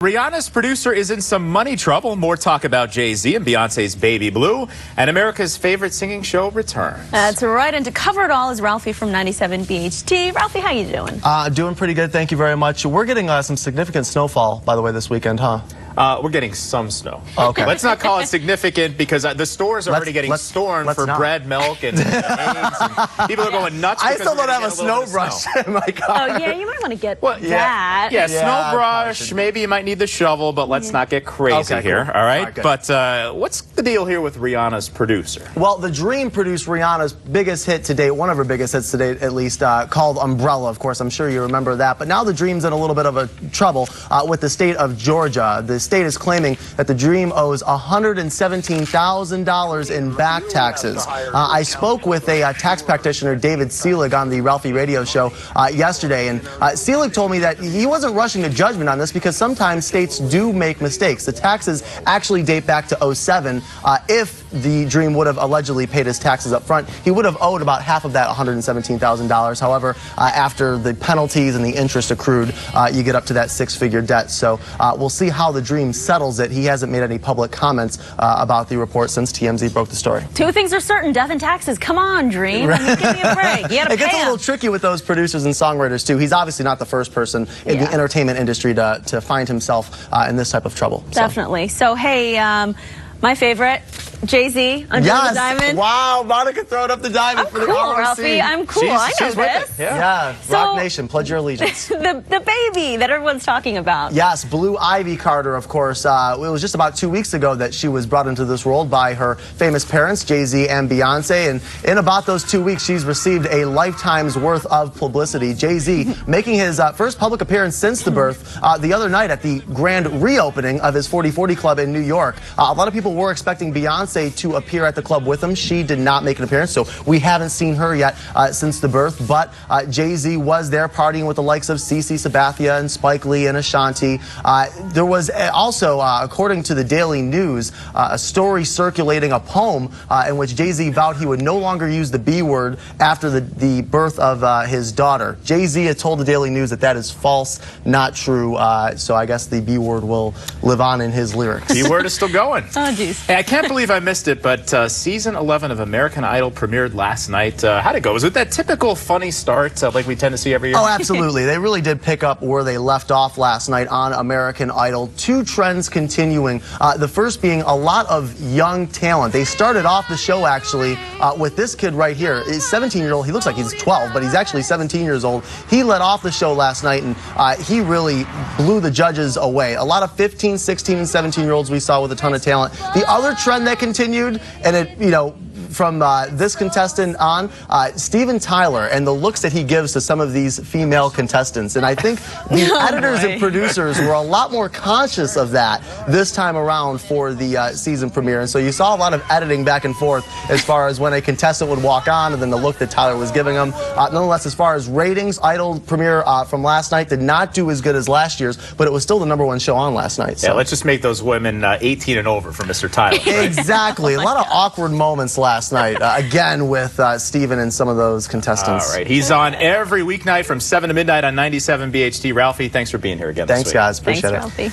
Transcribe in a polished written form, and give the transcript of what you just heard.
Rihanna's producer is in some money trouble. More talk about Jay-Z and Beyonce's Baby Blue. And America's favorite singing show returns. That's right. And to cover it all is Ralphie from 97 BHT. Ralphie, how you doing? Doing pretty good. Thank you very much. We're getting some significant snowfall, by the way, this weekend, huh? We're getting some snow. Okay. Let's not call it significant because the stores are already getting stormed for bread, milk, and eggs. And people are going nuts. I still don't have a snow brush in my car. Oh, yeah, you might want to get that. Yeah, snow brush. Maybe you might need the shovel, but let's not get crazy here, cool. all right? But what's the deal here with Rihanna's producer? Well, The Dream produced Rihanna's biggest hit to date, one of her biggest hits to date at least, called Umbrella. Of course, I'm sure you remember that. But now The Dream's in a little bit of a trouble with the state of Georgia. The state is claiming that The Dream owes $117,000 in back taxes. I spoke with a tax practitioner, David Seelig, on the Ralphie radio show yesterday, and Seelig told me that he wasn't rushing to judgment on this because sometimes states do make mistakes. The taxes actually date back to '07. If The Dream would have allegedly paid his taxes up front, he would have owed about half of that $117,000. However, after the penalties and the interest accrued, you get up to that six-figure debt. So we'll see how The Dream settles it. He hasn't made any public comments about the report since TMZ broke the story. Two things are certain: death and taxes. Come on, Dream. I mean, give me a break. You gotta it gets a little tricky with those producers and songwriters, too. He's obviously not the first person in the entertainment industry to find himself in this type of trouble. Definitely. So, hey, my favorite, Jay-Z, Under the Diamond. Wow, Monica throwing up the diamond for the ROC. Ralphie. I'm cool. I know this. Yeah. Rock Nation, pledge your allegiance. the baby that everyone's talking about. Yes, Blue Ivy Carter, of course. It was just about 2 weeks ago that she was brought into this world by her famous parents, Jay-Z and Beyonce. And in about those 2 weeks, she's received a lifetime's worth of publicity. Jay-Z making his first public appearance since the birth the other night at the grand reopening of his 40/40 Club in New York. A lot of people were expecting Beyonce to appear at the club with him. She did not make an appearance, so we haven't seen her yet since the birth. But Jay-Z was there partying with the likes of CeCe Sabathia and Spike Lee and Ashanti. There was also, according to the Daily News, a story circulating, a poem in which Jay-Z vowed he would no longer use the B word after the birth of his daughter. Jay-Z had told the Daily News that that is false, not true. So I guess the B word will live on in his lyrics. B word is still going. Oh, geez. Hey, I can't believe I missed it, but season 11 of American Idol premiered last night. How'd it go? Was it that typical funny start like we tend to see every year? Oh, absolutely. They really did pick up where they left off last night on American Idol. Two trends continuing. The first being a lot of young talent. They started off the show, actually, with this kid right here. He's 17-year-old. He looks like he's 12, but he's actually 17 years old. He led off the show last night, and he really blew the judges away. A lot of 15, 16, and 17-year-olds we saw with a ton of talent. The other trend that continued, and it, from this contestant on, Steven Tyler and the looks that he gives to some of these female contestants. And I think the editors and producers were a lot more conscious of that this time around for the season premiere. And so you saw a lot of editing back and forth as far as when a contestant would walk on and then the look that Tyler was giving them. Nonetheless, as far as ratings, Idol premiere from last night did not do as good as last year's, but it was still the #1 show on last night. So. Yeah, let's just make those women 18 and over for Mr. Tyler. Right? Exactly. A lot of awkward moments last night, again with Steven and some of those contestants. All right. He's on every weeknight from 7 to midnight on 97 BHT. Ralphie, thanks for being here again this week. Thanks, guys. Appreciate it. Ralphie.